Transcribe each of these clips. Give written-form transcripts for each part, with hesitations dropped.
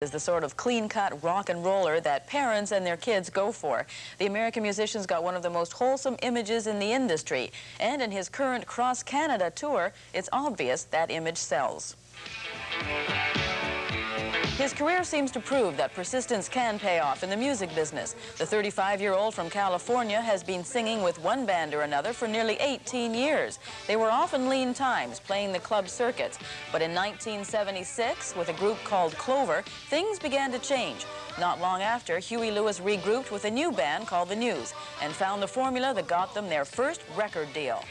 Is the sort of clean-cut rock and roller that parents and their kids go for. The American musician's got one of the most wholesome images in the industry, and in his current cross-Canada tour, it's obvious that image sells. His career seems to prove that persistence can pay off in the music business. The 35-year-old from California has been singing with one band or another for nearly 18 years. They were often lean times, playing the club circuits. But in 1976, with a group called Clover, things began to change. Not long after, Huey Lewis regrouped with a new band called The News and found the formula that got them their first record deal.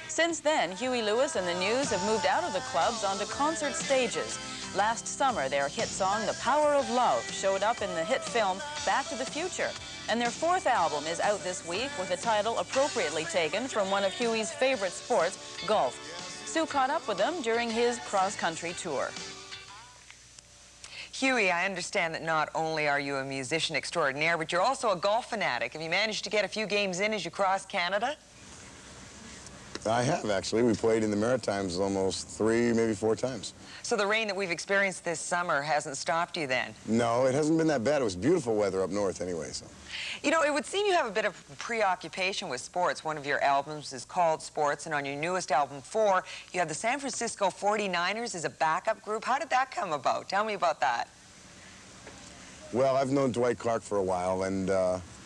Since then, Huey Lewis and The News have moved out of the clubs onto concert stages. Last summer, their hit song, The Power of Love, showed up in the hit film Back to the Future. And their fourth album is out this week with a title appropriately taken from one of Huey's favorite sports, golf. Sue caught up with him during his cross-country tour. Huey, I understand that not only are you a musician extraordinaire, but you're also a golf fanatic. Have you managed to get a few games in as you cross Canada? I have, actually. We played in the Maritimes almost 3, maybe 4 times. So the rain that we've experienced this summer hasn't stopped you then? No, it hasn't been that bad. It was beautiful weather up north anyway, so. You know, it would seem you have a bit of preoccupation with sports. One of your albums is called Sports, and on your newest album, 4, you have the San Francisco 49ers as a backup group. How did that come about? Tell me about that. Well, I've known Dwight Clark for a while, and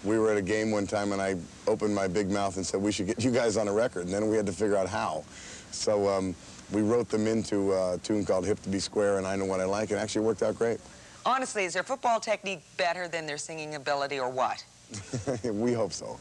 we were at a game one time, and I opened my big mouth and said, we should get you guys on a record, and then we had to figure out how. So we wrote them into a tune called Hip to Be Square and I Know What I Like, and it actually worked out great. Honestly, is their football technique better than their singing ability, or what? We hope so.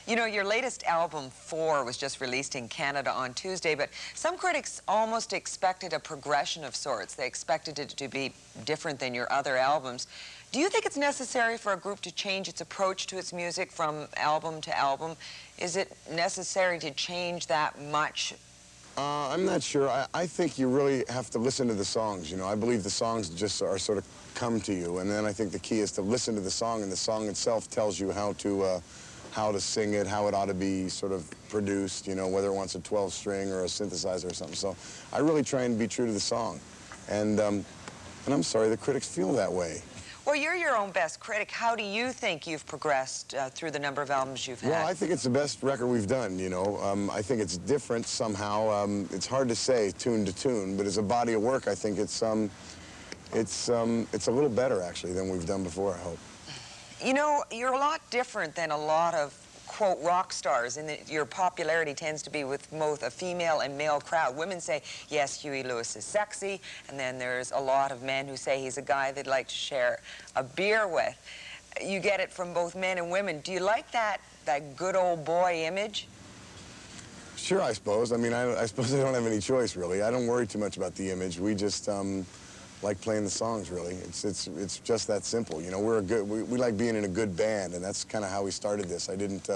You know, your latest album, 4, was just released in Canada on Tuesday, but some critics almost expected a progression of sorts. They expected it to be different than your other albums. Do you think it's necessary for a group to change its approach to its music from album to album? Is it necessary to change that much? I'm not sure. I think you really have to listen to the songs, you know. I believe the songs just are sort of come to you, and then I think the key is to listen to the song, and the song itself tells you how to sing it, how it ought to be sort of produced, you know, whether it wants a 12-string or a synthesizer or something. So I really try and be true to the song. And I'm sorry the critics feel that way. Well, you're your own best critic. How do you think you've progressed through the number of albums you've had? Well, I think it's the best record we've done, you know. I think it's different somehow. It's hard to say tune to tune, but as a body of work, I think it's a little better, actually, than we've done before, I hope. You know, you're a lot different than a lot of, quote, rock stars, in that your popularity tends to be with both a female and male crowd. Women say, yes, Huey Lewis is sexy, and then there's a lot of men who say he's a guy they'd like to share a beer with. You get it from both men and women. Do you like that good old boy image? Sure, I suppose. I mean, I suppose I don't have any choice, really. I don't worry too much about the image. We just like playing the songs, really. It's just that simple. You know, we like being in a good band, and that's kind of how we started this. I didn't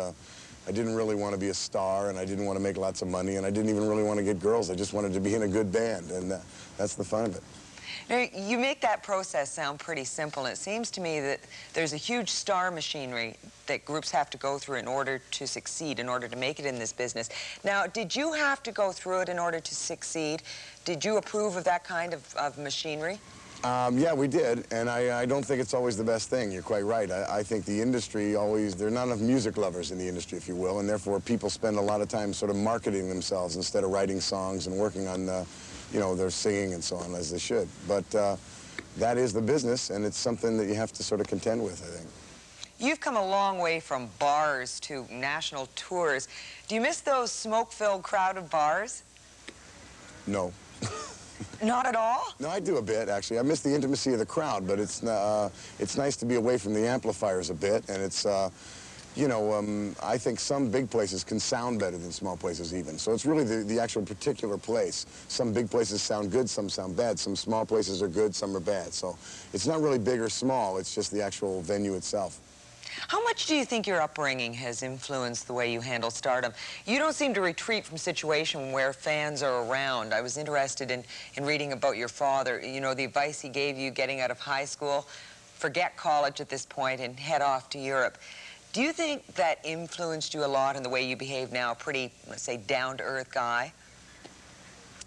really want to be a star, and I didn't want to make lots of money, and I didn't even really want to get girls. I just wanted to be in a good band, and that's the fun of it. Now, you make that process sound pretty simple. It seems to me that there's a huge star machinery that groups have to go through in order to succeed, in order to make it in this business. Now, did you have to go through it in order to succeed? Did you approve of that kind of machinery? Yeah, we did, and I don't think it's always the best thing. You're quite right. I think the industry there are not enough music lovers in the industry, if you will, and therefore people spend a lot of time sort of marketing themselves instead of writing songs and working on, you know, their singing and so on, as they should. But that is the business, and it's something that you have to sort of contend with, I think. You've come a long way from bars to national tours. Do you miss those smoke-filled, crowded bars? No. Not at all? No, I do a bit, actually. I miss the intimacy of the crowd, but it's nice to be away from the amplifiers a bit, and it's, you know, I think some big places can sound better than small places even. So it's really the actual particular place. Some big places sound good, some sound bad. Some small places are good, some are bad. So it's not really big or small, it's just the actual venue itself. How much do you think your upbringing has influenced the way you handle stardom? You don't seem to retreat from situations where fans are around. I was interested in reading about your father, you know, the advice he gave you getting out of high school, forget college at this point and head off to Europe. Do you think that influenced you a lot in the way you behave now, a pretty, let's say, down-to-earth guy?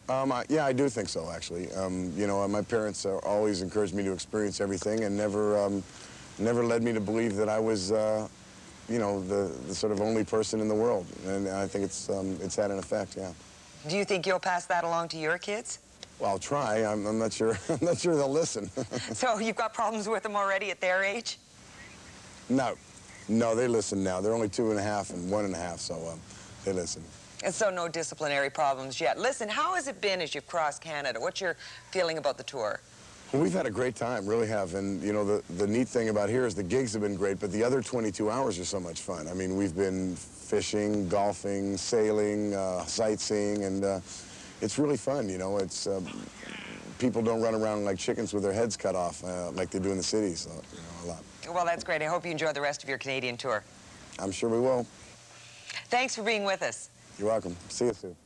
Yeah, I do think so, actually. You know, my parents always encouraged me to experience everything and never led me to believe that I was, you know, the sort of only person in the world. And I think it's had an effect, yeah. Do you think you'll pass that along to your kids? Well, I'll try. I'm not sure. I'm not sure they'll listen. So you've got problems with them already at their age? No. No, they listen now. They're only 2.5 and 1.5, so they listen. And so no disciplinary problems yet. Listen, how has it been as you've crossed Canada? What's your feeling about the tour? Well, we've had a great time, really have. And, you know, the neat thing about here is the gigs have been great, but the other 22 hours are so much fun. I mean, we've been fishing, golfing, sailing, sightseeing, and it's really fun, you know. It's people don't run around like chickens with their heads cut off like they do in the cities, so, you know, a lot. Well, that's great. I hope you enjoy the rest of your Canadian tour. I'm sure we will. Thanks for being with us. You're welcome. See you soon.